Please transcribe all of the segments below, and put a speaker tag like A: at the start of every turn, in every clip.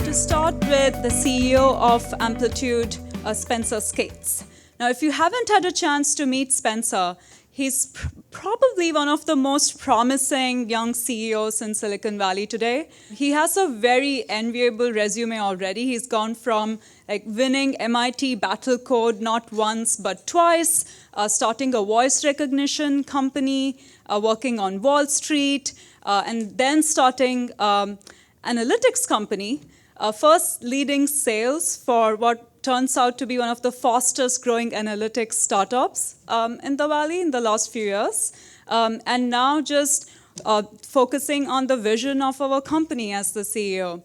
A: to start with the CEO of Amplitude, Spenser Skates. Now, if you haven't had a chance to meet Spenser, he's probably one of the most promising young CEOs in Silicon Valley today. He has a very enviable resume already. He's gone from winning MIT Battle Code not once but twice, starting a voice recognition company, working on Wall Street, and then starting analytics company, first leading sales for what turns out to be one of the fastest growing analytics startups in the Valley in the last few years, and now just focusing on the vision of our company as the CEO.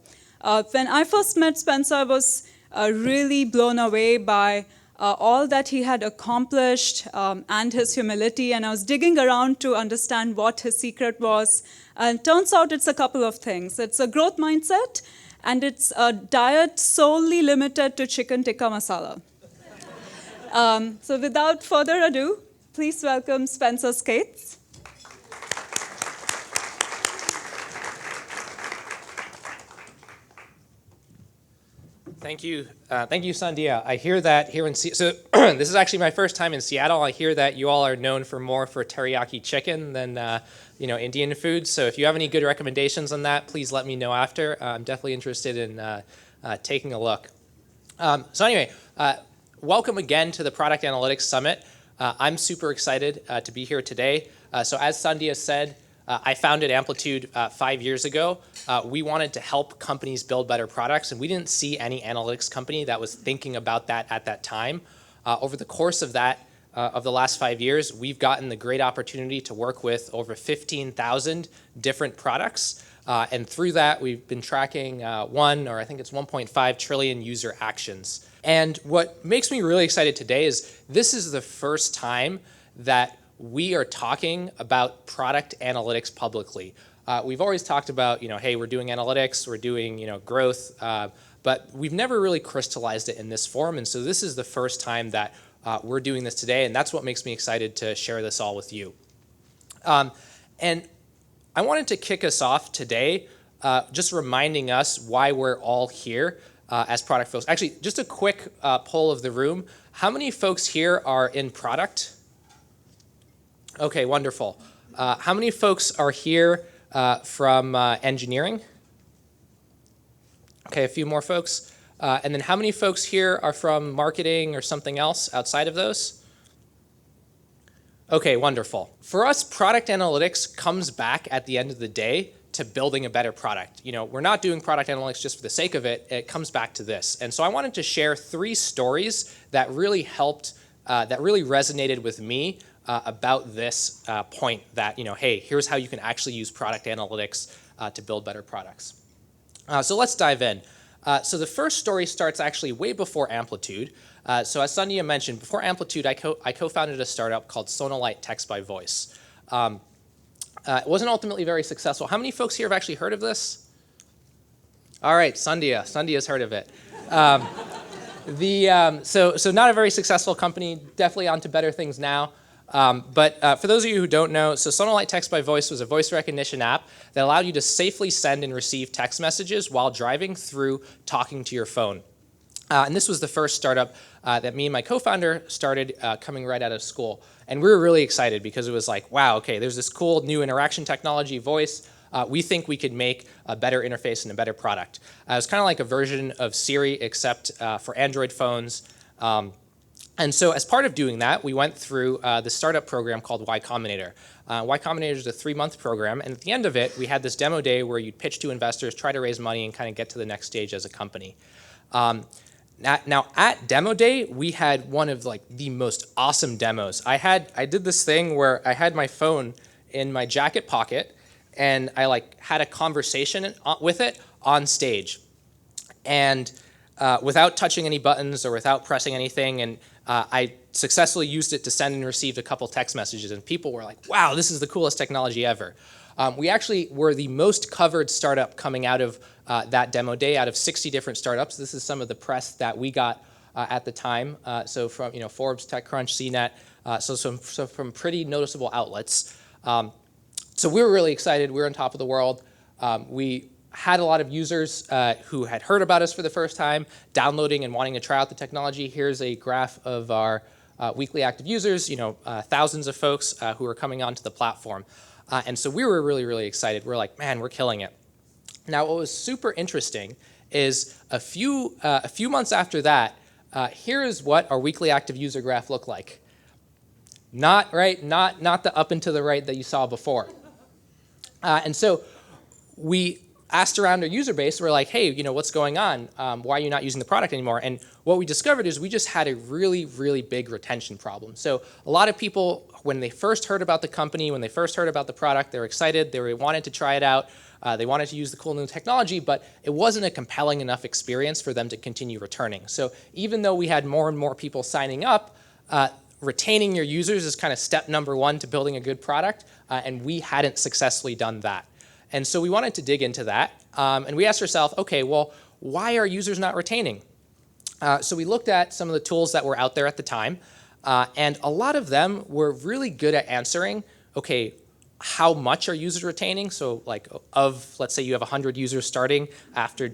A: When I first met Spenser, I was really blown away by all that he had accomplished and his humility, and I was digging around to understand what his secret was. And it turns out it's a couple of things. It's a growth mindset, and it's a diet solely limited to chicken tikka masala. So without further ado, please welcome Spenser Skates.
B: Thank you, Sandhya. I hear that here in Seattle. So this is actually my first time in Seattle. I hear that you all are known for more for teriyaki chicken than Indian food. So if you have any good recommendations on that, please let me know after. I'm definitely interested in taking a look. So anyway, welcome again to the Product Analytics Summit. I'm super excited to be here today. So as Sandhya said, I founded Amplitude 5 years ago. We wanted to help companies build better products, and we didn't see any analytics company that was thinking about that at that time. Over the course of the last 5 years, we've gotten the great opportunity to work with over 15,000 different products. And through that, we've been tracking 1.5 trillion user actions. And what makes me really excited today is this is the first time that we are talking about product analytics publicly. We've always talked about, hey, we're doing analytics, we're doing, growth, but we've never really crystallized it in this form. And so this is the first time that we're doing this today, and that's what makes me excited to share this all with you. And I wanted to kick us off today just reminding us why we're all here as product folks. Actually, just a quick poll of the room. How many folks here are in product? Okay, wonderful. How many folks are here from engineering? Okay, a few more folks. And then how many folks here are from marketing or something else outside of those? Okay, wonderful. For us, product analytics comes back at the end of the day to building a better product. We're not doing product analytics just for the sake of it. It comes back to this. And so I wanted to share 3 stories that really helped, that really resonated with me about this point that, hey, here's how you can actually use product analytics to build better products. So let's dive in. So the first story starts actually way before Amplitude. So as Sandhya mentioned, before Amplitude, I co-founded a startup called Sonolight Text by Voice. It wasn't ultimately very successful. How many folks here have actually heard of this? All right, Sandhya's heard of it. So not a very successful company, definitely onto better things now. But for those of you who don't know, so Sonolight Text by Voice was a voice recognition app that allowed you to safely send and receive text messages while driving through talking to your phone. And this was the first startup that me and my co-founder started coming right out of school. And we were really excited because it was like, wow, okay, there's this cool new interaction technology, voice. We think we could make a better interface and a better product. It was kind of like a version of Siri, except for Android phones. And so as part of doing that, we went through the startup program called Y Combinator. Y Combinator is a 3-month program, and at the end of it, we had this demo day where you'd pitch to investors, try to raise money, and kind of get to the next stage as a company. Now at demo day, we had one of the most awesome demos. I did this thing where I had my phone in my jacket pocket, and I had a conversation with it on stage, and without touching any buttons or without pressing anything, and I successfully used it to send and receive a couple text messages, and people were like, wow, this is the coolest technology ever. We actually were the most covered startup coming out of that demo day, out of 60 different startups. This is some of the press that we got at the time. So from Forbes, TechCrunch, CNET, so from pretty noticeable outlets. So we were really excited. We were on top of the world. We had a lot of users who had heard about us for the first time, downloading and wanting to try out the technology. Here's a graph of our weekly active users, thousands of folks who are coming onto the platform. And so we were really, really excited. We're like, man, we're killing it. Now, what was super interesting is a few months after that, here is what our weekly active user graph looked like. Not the up and to the right that you saw before. And so we asked around our user base. We're like, hey, what's going on? Why are you not using the product anymore? And what we discovered is we just had a really, really big retention problem. So a lot of people, when they first heard about the company, when they first heard about the product, they were excited. They wanted to try it out. They wanted to use the cool new technology, but it wasn't a compelling enough experience for them to continue returning. So even though we had more and more people signing up, retaining your users is kind of step number one to building a good product, and we hadn't successfully done that. And so we wanted to dig into that, and we asked ourselves, okay, well, why are users not retaining? So we looked at some of the tools that were out there at the time, and a lot of them were really good at answering, okay, how much are users retaining? So like let's say you have 100 users starting after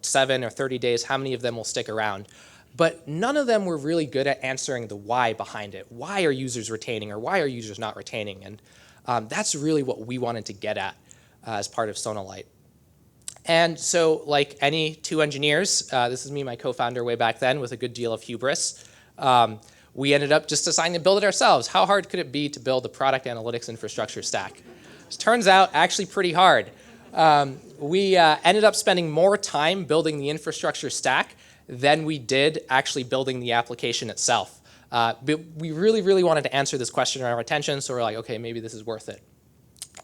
B: 7 or 30 days, how many of them will stick around? But none of them were really good at answering the why behind it. Why are users retaining, or why are users not retaining? And that's really what we wanted to get at as part of Sonolight. And so like any two engineers, this is me, my co-founder way back then, with a good deal of hubris, we ended up just deciding to build it ourselves. How hard could it be to build a product analytics infrastructure stack? It turns out actually pretty hard. We ended up spending more time building the infrastructure stack than we did actually building the application itself. But we really, really wanted to answer this question around retention, so we're like, okay, maybe this is worth it.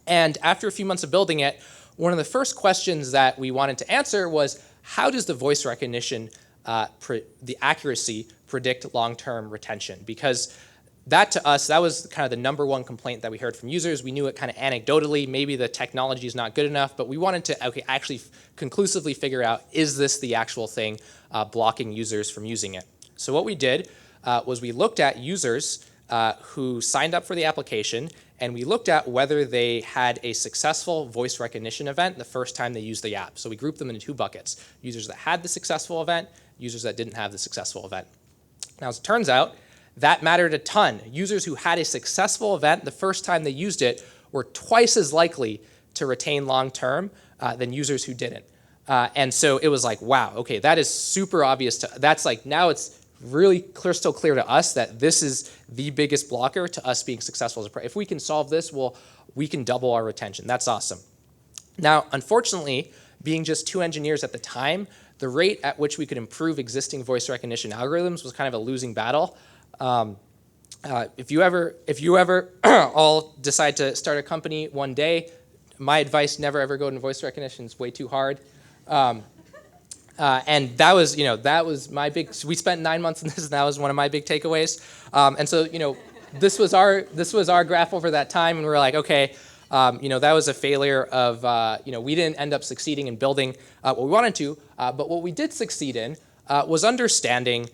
B: And after a few months of building it, one of the first questions that we wanted to answer was, how does the voice recognition, the accuracy, predict long-term retention? Because that to us, that was kind of the number one complaint that we heard from users. We knew it kind of anecdotally, maybe the technology is not good enough, but we wanted to actually conclusively figure out, is this the actual thing blocking users from using it? So what we did was we looked at users who signed up for the application, and we looked at whether they had a successful voice recognition event the first time they used the app. So we grouped them into two buckets: users that had the successful event, users that didn't have the successful event. Now, as it turns out, that mattered a ton. Users who had a successful event the first time they used it were twice as likely to retain long-term than users who didn't. And so it was like, wow, okay, that is super obvious. That's like, now it's really crystal clear to us that this is the biggest blocker to us being successful as a product. If we can solve this, well, we can double our retention. That's awesome. Now, unfortunately, being just two engineers at the time, the rate at which we could improve existing voice recognition algorithms was kind of a losing battle. If you ever all decide to start a company one day, my advice: never ever go into voice recognition. It's way too hard. And that was my big. So we spent 9 months in this, and that was one of my big takeaways. And so this was our graph over that time, and we were like, okay, that was a failure of we didn't end up succeeding in building what we wanted to, but what we did succeed in was understanding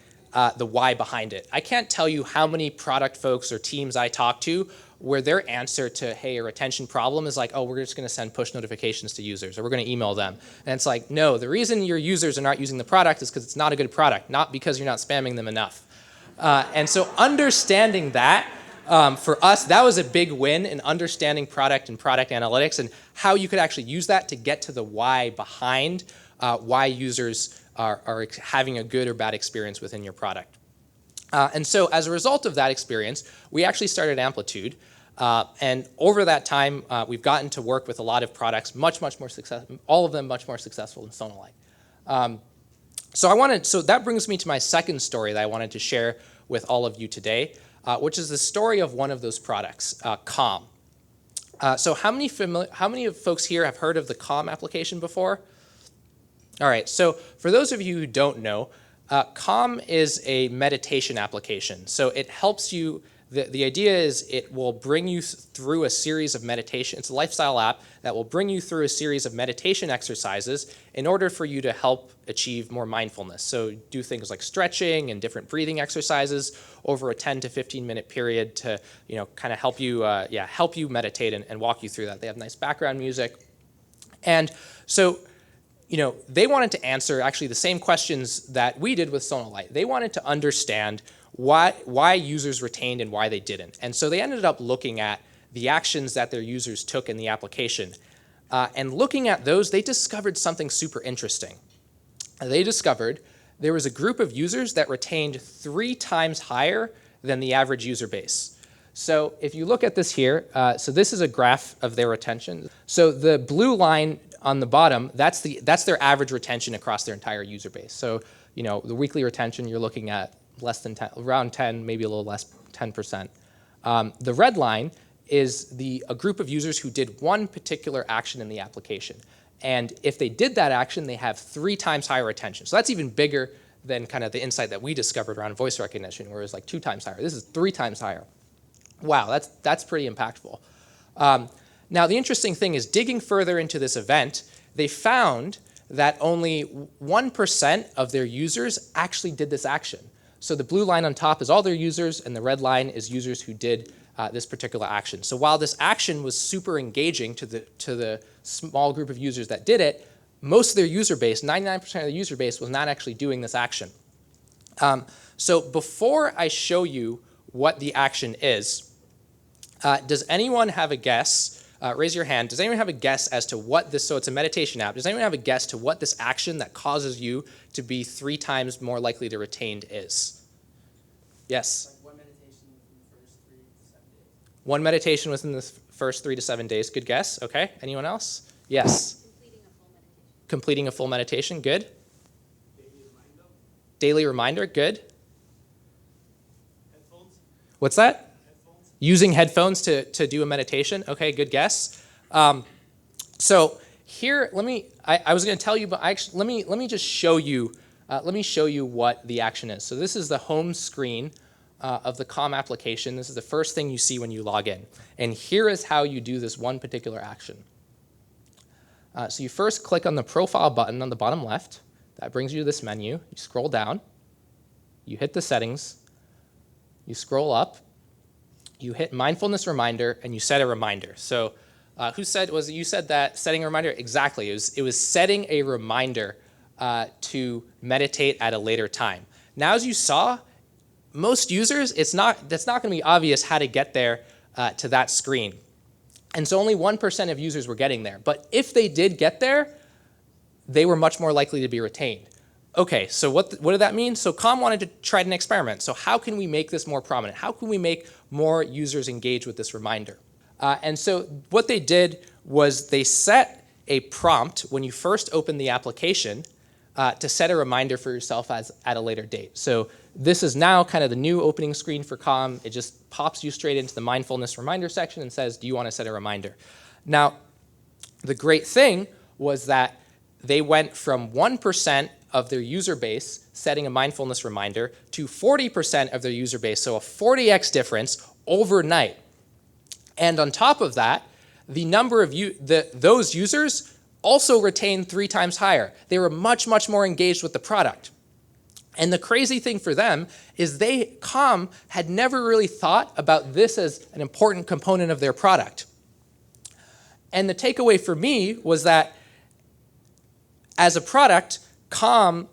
B: the why behind it. I can't tell you how many product folks or teams I talk to where their answer to, hey, a retention problem is like, oh, we're just going to send push notifications to users, or we're going to email them. And it's like, no, the reason your users are not using the product is because it's not a good product, not because you're not spamming them enough. And so understanding that, for us, that was a big win in understanding product and product analytics and how you could actually use that to get to the why behind why users are having a good or bad experience within your product. And so as a result of that experience, we actually started Amplitude. And over that time, we've gotten to work with a lot of products, much more successful, all of them much more successful than Sonolight. So that brings me to my second story that I wanted to share with all of you today, which is the story of one of those products, Calm. So how many of folks here have heard of the Calm application before? All right, so for those of you who don't know, Calm is a meditation application. So it helps you, the idea is it will bring you through a series of meditation. It's a lifestyle app that will bring you through a series of meditation exercises in order for you to help achieve more mindfulness. So do things like stretching and different breathing exercises over a 10 to 15 minute period to kind of help you meditate and walk you through that. They have nice background music. And so they wanted to answer actually the same questions that we did with Sonolight. They wanted to understand why users retained and why they didn't. And so they ended up looking at the actions that their users took in the application. And looking at those, they discovered something super interesting. They discovered there was a group of users that retained 3 times higher than the average user base. So if you look at this here, so this is a graph of their retention. So the blue line on the bottom, that's their average retention across their entire user base. So the weekly retention, you're looking at less than 10, around 10, maybe a little less, 10%. The red line is a group of users who did one particular action in the application. And if they did that action, they have 3 times higher retention. So that's even bigger than kind of the insight that we discovered around voice recognition, where it was like 2 times higher. This is 3 times higher. Wow, that's pretty impactful. Now, the interesting thing is digging further into this event, they found that only 1% of their users actually did this action. So the blue line on top is all their users, and the red line is users who did this particular action. So while this action was super engaging to the small group of users that did it, most of their user base, 99% of the user base, was not actually doing this action. So before I show you what the action is, does anyone have a guess? Raise your hand. Does anyone have a guess as to what this, so it's a meditation app, does anyone have a guess to what this action that causes you to be 3 times more likely to retain is? Yes?
C: Like
B: one meditation within the first 3 to 7 days. Good guess. Okay. Anyone else? Yes? Completing a full meditation. Good. Daily reminder. Good.
C: Headphones.
B: What's that? Using headphones to do a meditation. Okay, good guess. So here, I was going to tell you, but actually, let me just show you. Let me show you what the action is. So this is the home screen of the Calm application. This is the first thing you see when you log in. And here is how you do this one particular action. So you first click on the profile button on the bottom left. That brings you to this menu. You scroll down. You hit the settings. You scroll up. You hit Mindfulness Reminder, and you set a reminder. So you said that setting a reminder? Exactly. It was setting a reminder to meditate at a later time. Now, as you saw, most users, that's not going to be obvious how to get there to that screen. And so only 1% of users were getting there. But if they did get there, they were much more likely to be retained. Okay, so what did that mean? So Calm wanted to try an experiment. So how can we make this more prominent? How can we make more users engage with this reminder? And so what they did was they set a prompt when you first open the application to set a reminder for yourself at a later date. So this is now kind of the new opening screen for Calm. It just pops you straight into the mindfulness reminder section and says, do you want to set a reminder? Now, the great thing was that they went from 1% of their user base setting a mindfulness reminder to 40% of their user base, so a 40x difference overnight. And on top of that, the number of those users also retained 3 times higher. They were much, much more engaged with the product. And the crazy thing for them is Calm had never really thought about this as an important component of their product. And the takeaway for me was that as a product, Calm,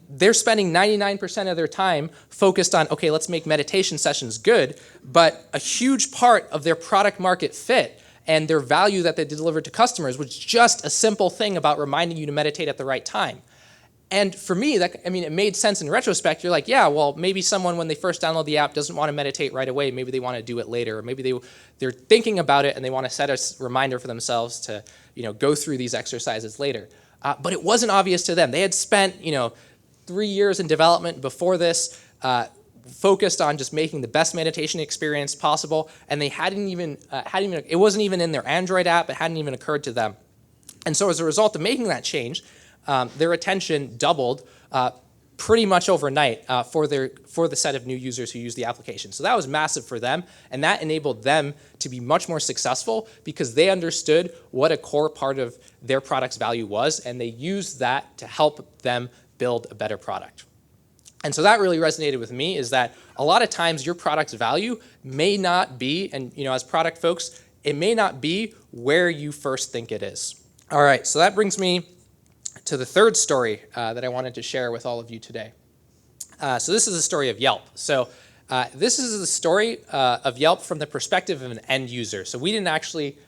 B: they're spending 99% of their time focused on, okay, let's make meditation sessions good, but a huge part of their product market fit and their value that they delivered to customers was just a simple thing about reminding you to meditate at the right time. And for me, it made sense in retrospect. You're like, yeah, well, maybe someone, when they first download the app, doesn't want to meditate right away. Maybe they want to do it later, or maybe they're thinking about it and they want to set a reminder for themselves to, go through these exercises later. But it wasn't obvious to them. They had spent, 3 years in development before this, focused on just making the best meditation experience possible, and they it wasn't even in their Android app. It hadn't even occurred to them. And so as a result of making that change, their attention doubled pretty much overnight for the set of new users who use the application. So that was massive for them, and that enabled them to be much more successful because they understood what a core part of their product's value was, and they used that to help them build a better product. And so that really resonated with me, is that a lot of times your product's value may not be, and as product folks, it may not be where you first think it is. All right, so that brings me to the third story that I wanted to share with all of you today. So this is the story of Yelp. So this is the story of Yelp from the perspective of an end user. So we didn't actually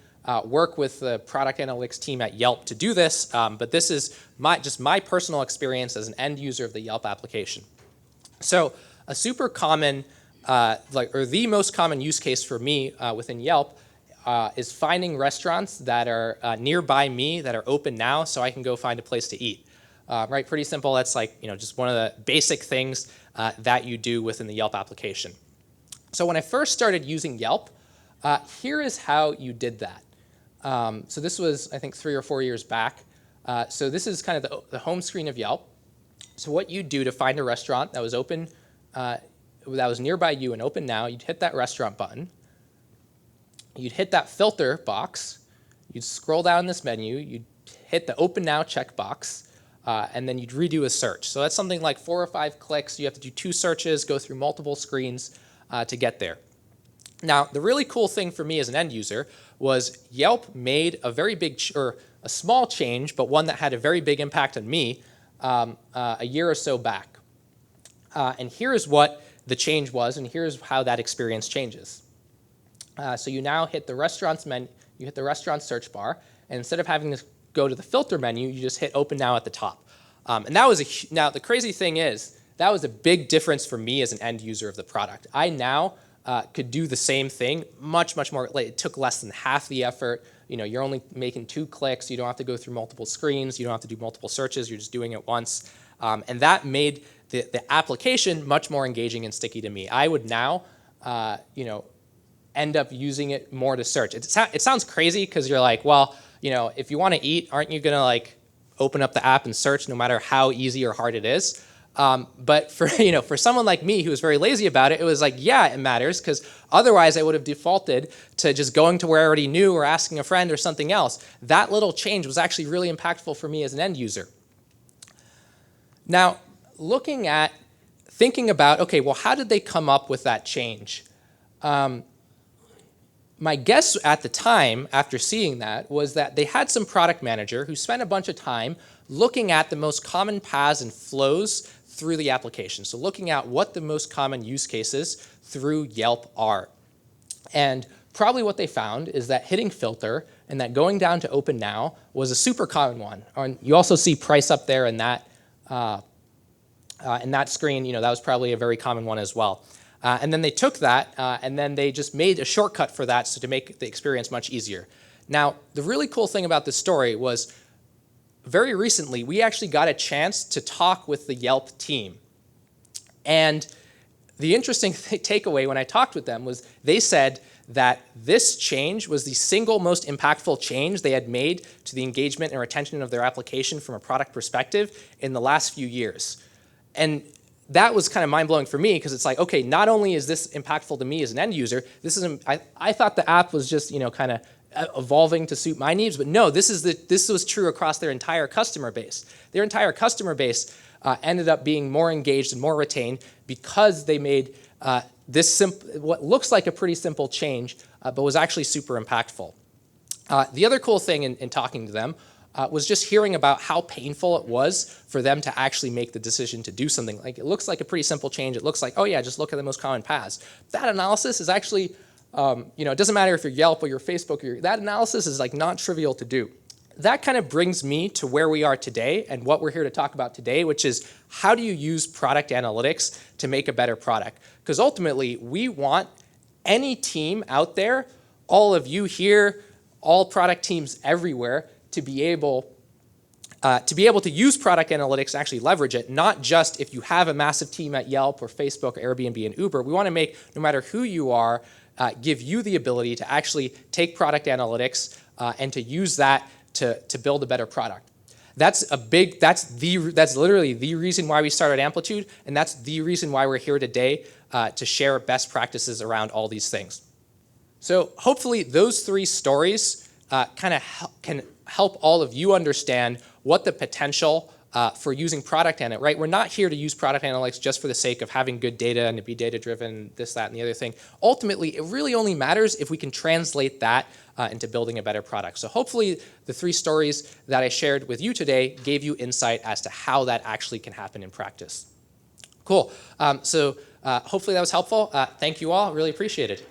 B: work with the product analytics team at Yelp to do this, but this is just my personal experience as an end user of the Yelp application. So a super common, or the most common use case for me within Yelp is finding restaurants that are nearby me that are open now so I can go find a place to eat. Right, pretty simple. That's like, just one of the basic things that you do within the Yelp application. So when I first started using Yelp, here is how you did that. So this was, I think, 3 or 4 years back. So this is kind of the home screen of Yelp. So what you do to find a restaurant that was open, that was nearby you and open now, you'd hit that restaurant button. You'd hit that filter box. You'd scroll down this menu. You'd hit the open now checkbox, and then you'd redo a search. So that's something like 4 or 5 clicks. You have to do 2 searches, go through multiple screens to get there. Now, the really cool thing for me as an end user was Yelp made a very big, or a small change, but one that had a very big impact on me a year or so back. And here's what the change was, and here's how that experience changes. So you now hit the restaurant's menu, you hit the restaurant search bar, and instead of having to go to the filter menu, you just hit open now at the top. And that was now the crazy thing is that was a big difference for me as an end user of the product. I now could do the same thing much more. It took less than half the effort. You're only making 2 clicks. You don't have to go through multiple screens. You don't have to do multiple searches. You're just doing it once. And that made the application much more engaging and sticky to me. I would now, end up using it more to search. It sounds crazy because you're like, well, if you want to eat, aren't you going to like open up the app and search no matter how easy or hard it is? But for someone like me who was very lazy about it, it was like, yeah, it matters, because otherwise I would have defaulted to just going to where I already knew or asking a friend or something else. That little change was actually really impactful for me as an end user. Now, thinking about, okay, well, how did they come up with that change? My guess at the time, after seeing that, was that they had some product manager who spent a bunch of time looking at the most common paths and flows through the application. So looking at what the most common use cases through Yelp are. And probably what they found is that hitting filter and that going down to open now was a super common one. And you also see price up there in that screen. That was probably a very common one as well. And then they took that and then they just made a shortcut for that to make the experience much easier. Now, the really cool thing about this story was very recently we actually got a chance to talk with the Yelp team. And the interesting takeaway when I talked with them was they said that this change was the single most impactful change they had made to the engagement and retention of their application from a product perspective in the last few years. And that was kind of mind-blowing for me because it's like, okay, not only is this impactful to me as an end user, I thought the app was just, kind of evolving to suit my needs, but no, this was true across their entire customer base. Their entire customer base ended up being more engaged and more retained because they made what looks like a pretty simple change, but was actually super impactful. The other cool thing in talking to them was just hearing about how painful it was for them to actually make the decision to do something. Like, it looks like a pretty simple change. It looks like, oh yeah, just look at the most common paths. That analysis is actually, it doesn't matter if you're Yelp or you're Facebook, that analysis is like not trivial to do. That kind of brings me to where we are today and what we're here to talk about today, which is how do you use product analytics to make a better product? Because ultimately, we want any team out there, all of you here, all product teams everywhere, to be able to use product analytics and actually leverage it, not just if you have a massive team at Yelp or Facebook or Airbnb and Uber. We want to make, no matter who you are, give you the ability to actually take product analytics and to use that to build a better product. That's literally the reason why we started Amplitude, and that's the reason why we're here today to share best practices around all these things. So hopefully those 3 stories kind of can help all of you understand what the potential for using product analytics, right? We're not here to use product analytics just for the sake of having good data and to be data-driven, this, that, and the other thing. Ultimately, it really only matters if we can translate that into building a better product. So hopefully the 3 stories that I shared with you today gave you insight as to how that actually can happen in practice. Cool. So hopefully that was helpful. Thank you all. Really appreciate it.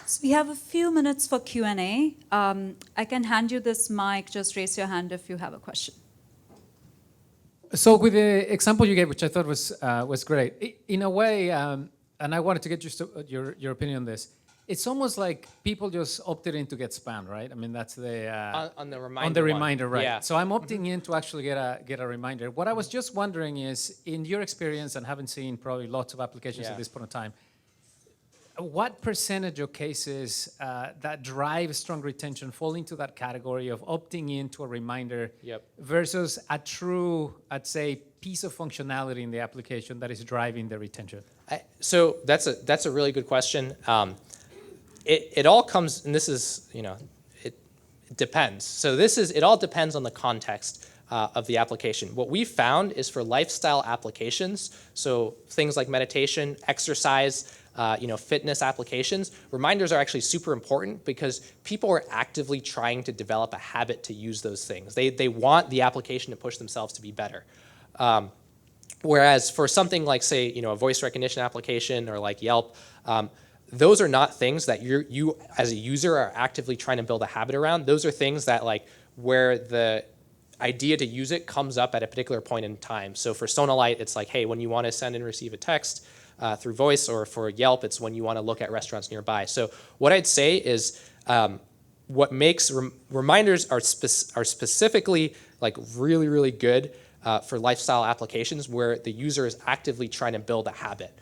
A: So we have a few minutes for Q&A. I can hand you this mic. Just raise your hand if you have a question.
C: So with the example you gave, which I thought was great, in a way, and I wanted to get your opinion on this, it's almost like people just opted in to get spammed, right? I mean, that's the
B: on the reminder.
C: on the reminder, right?
B: Yeah.
C: So I'm opting in to actually get a reminder. What I was just wondering is, in your experience, and having seen probably lots of applications at this point in time, what percentage of cases that drive strong retention fall into that category of opting into a reminder versus a true, I'd say, piece of functionality in the application that is driving the retention?
B: So that's a really good question. It all comes, and this is, it depends. So it all depends on the context of the application. What we found is for lifestyle applications, so things like meditation, exercise, fitness applications, reminders are actually super important because people are actively trying to develop a habit to use those things. They want the application to push themselves to be better. Whereas for something like, say, a voice recognition application or like Yelp, those are not things that you as a user are actively trying to build a habit around. Those are things that where the idea to use it comes up at a particular point in time. So for Sonolight, it's like, hey, when you want to send and receive a text through voice, or for Yelp, it's when you want to look at restaurants nearby. So what I'd say is what makes reminders are specifically really, really good for lifestyle applications where the user is actively trying to build a habit.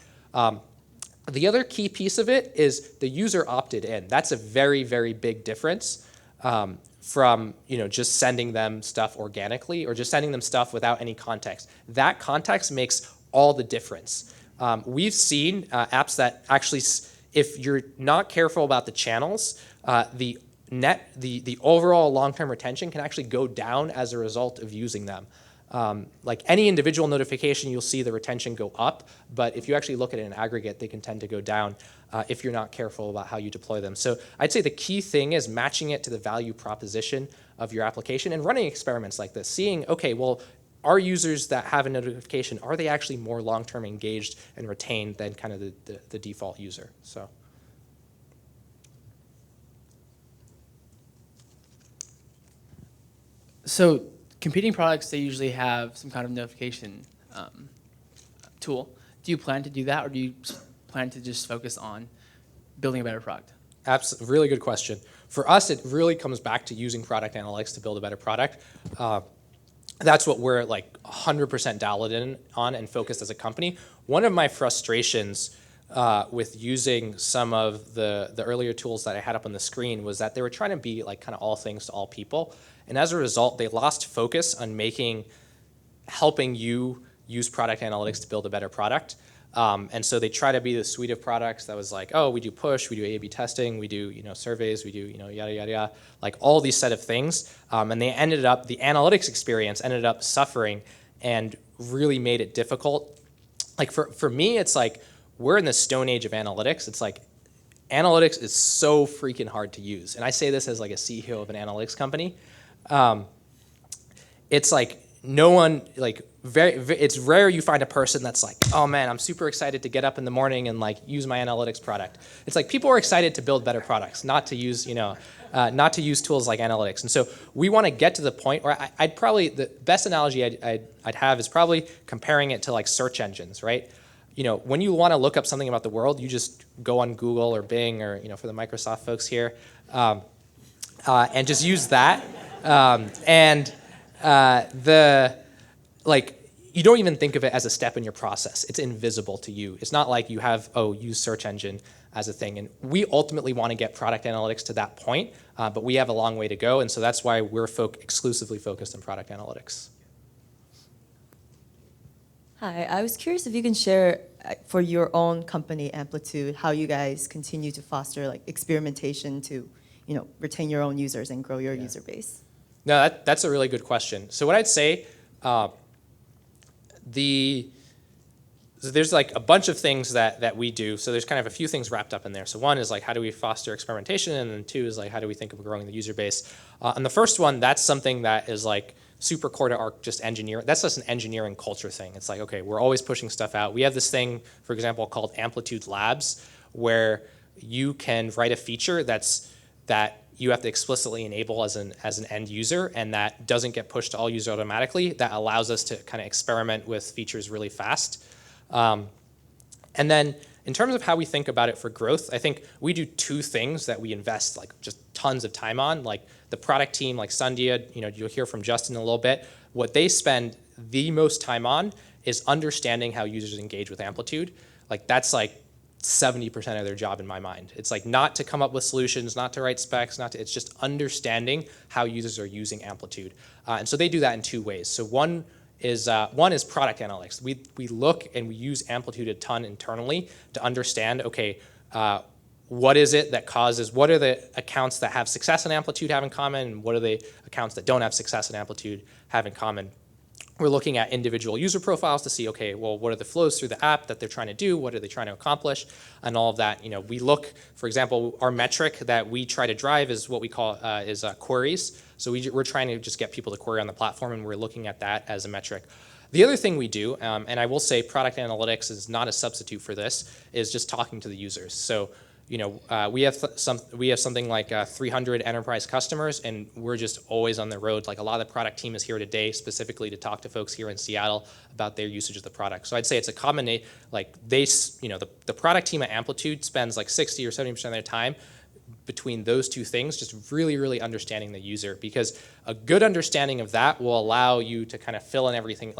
B: The other key piece of it is the user opted in. That's a very, very big difference from just sending them stuff organically or just sending them stuff without any context. That context makes all the difference. We've seen apps that actually, if you're not careful about the channels, the overall long-term retention can actually go down as a result of using them. Like any individual notification, you'll see the retention go up, but if you actually look at it in aggregate, they can tend to go down if you're not careful about how you deploy them. So I'd say the key thing is matching it to the value proposition of your application and running experiments like this, seeing, okay, well, are users that have a notification, are they actually more long-term engaged and retained than kind of the default user?
D: So competing products, they usually have some kind of notification tool. Do you plan to do that, or do you plan to just focus on building a better product?
B: Absolutely, really good question. For us, it really comes back to using product analytics to build a better product. That's what we're 100% dialed in on and focused as a company. One of my frustrations with using some of the earlier tools that I had up on the screen was that they were trying to be kind of all things to all people. And as a result, they lost focus on helping you use product analytics to build a better product. And so they try to be the suite of products that was like, oh, we do push, we do A/B testing, we do surveys, we do yada yada yada, all these set of things. And the analytics experience ended up suffering and really made it difficult. For me, it's we're in the stone age of analytics. It's analytics is so freaking hard to use. And I say this as a CEO of an analytics company. It's no one, it's rare you find a person that's oh man, I'm super excited to get up in the morning and use my analytics product. It's people are excited to build better products, not to use, not to use tools like analytics. And so we want to get to the point where I'd probably, the best analogy I'd have is probably comparing it to search engines, right? When you want to look up something about the world, you just go on Google or Bing or, for the Microsoft folks here, and just use that. You don't even think of it as a step in your process. It's invisible to you. It's not like you have, use search engine as a thing. And we ultimately want to get product analytics to that point, but we have a long way to go. And so that's why we're exclusively focused on product analytics.
E: Hi, I was curious if you can share for your own company, Amplitude, how you guys continue to foster experimentation to retain your own users and grow your user base?
B: No, that's a really good question. So what I'd say, there's like a bunch of things that we do. So there's kind of a few things wrapped up in there. So one is like, how do we foster experimentation? And then two is like, how do we think of growing the user base? And the first one, that's something that is like super core to our just engineering. That's just an engineering culture thing. It's like, okay, we're always pushing stuff out. We have this thing, for example, called Amplitude Labs, where you can write a feature that you have to explicitly enable as an end user, and that doesn't get pushed to all users automatically. That allows us to kind of experiment with features really fast. And then in terms of how we think about it for growth, I think we do two things that we invest like just tons of time on. Like the product team, like Sandhya, you'll hear from Justin in a little bit. What they spend the most time on is understanding how users engage with Amplitude. Like that's like 70% of their job in my mind. It's like not to come up with solutions, not to write specs, it's just understanding how users are using Amplitude. And so they do that in two ways. So one is product analytics. We look and we use Amplitude a ton internally to understand, okay, what is it that causes, what are the accounts that have success in Amplitude have in common, and what are the accounts that don't have success in Amplitude have in common. We're looking at individual user profiles to see, okay, well, what are the flows through the app that they're trying to do? What are they trying to accomplish? And all of that, we look, for example, our metric that we try to drive is what we call queries. So we're trying to just get people to query on the platform, and we're looking at that as a metric. The other thing we do, and I will say product analytics is not a substitute for this, is just talking to the users. So we have something like 300 enterprise customers, and we're just always on the road. Like a lot of the product team is here today specifically to talk to folks here in Seattle about their usage of the product. So I'd say it's a combination. Like the product team at Amplitude spends like 60 or 70% of their time between those two things, just really, really understanding the user, because a good understanding of that will allow you to kind of fill in everything.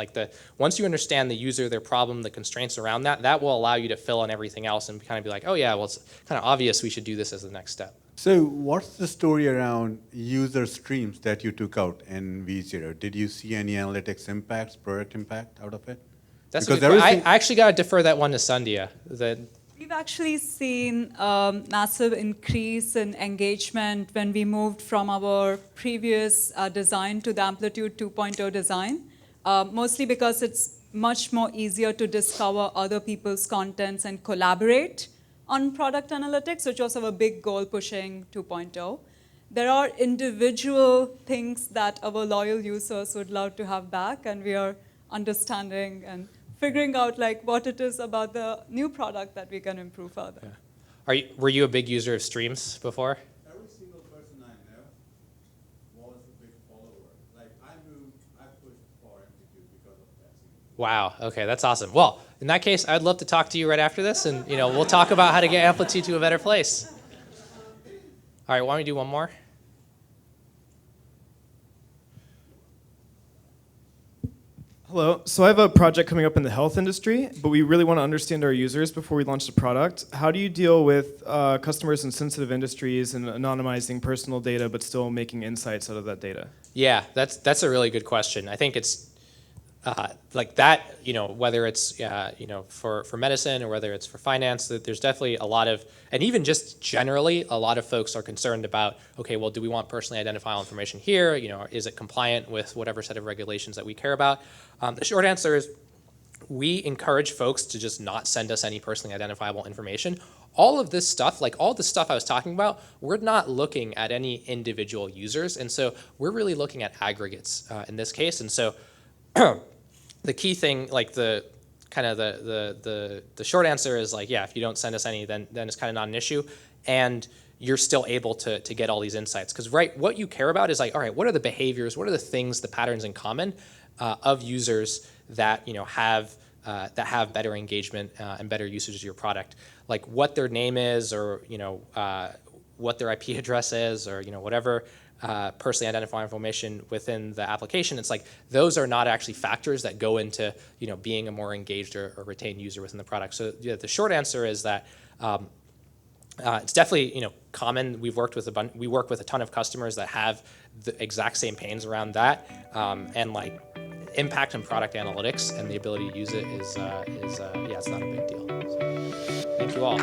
B: Once you understand the user, their problem, the constraints around that will allow you to fill in everything else and kind of be like, oh yeah, well, it's kind of obvious we should do this as the next step.
F: So what's the story around user streams that you took out in V0? Did you see any analytics impacts, product impact out of it?
B: I actually got to defer that one to Sandhya.
A: We've actually seen a massive increase in engagement when we moved from our previous design to the Amplitude 2.0 design, mostly because it's much more easier to discover other people's contents and collaborate on product analytics, which was our big goal pushing 2.0. There are individual things that our loyal users would love to have back, and we are understanding and figuring out what it is about the new product that we can improve further.
B: Yeah. Were you a big user of streams before?
F: Every single person I know was a big follower. I pushed for Amplitude because of that.
B: Wow. Okay, that's awesome. Well, in that case, I'd love to talk to you right after this, and we'll talk about how to get Amplitude to a better place. All right, why don't we do one more?
G: Hello. So I have a project coming up in the health industry, but we really want to understand our users before we launch the product. How do you deal with customers in sensitive industries and anonymizing personal data, but still making insights out of that data?
B: Yeah, that's a really good question. I think it's like that, whether it's for medicine or whether it's for finance, that there's definitely a lot of, and even just generally, a lot of folks are concerned about, okay, well, do we want personally identifiable information here? Is it compliant with whatever set of regulations that we care about? The short answer is we encourage folks to just not send us any personally identifiable information. All of this stuff, like all the stuff I was talking about, we're not looking at any individual users. And so we're really looking at aggregates in this case. And so the key thing, like the short answer is like, yeah, if you don't send us any, then it's kind of not an issue. And you're still able to get all these insights. Because what you care about is like, all right, what are the behaviors, what are the things, the patterns in common of users that have better engagement and better usage of your product, like what their name is, or what their IP address is, or whatever personally identifying information within the application. It's like those are not actually factors that go into being a more engaged or retained user within the product. So the short answer is that it's definitely common. We work with a ton of customers that have the exact same pains around that, and like impact on product analytics and the ability to use it is it's not a big deal. So, thank you all.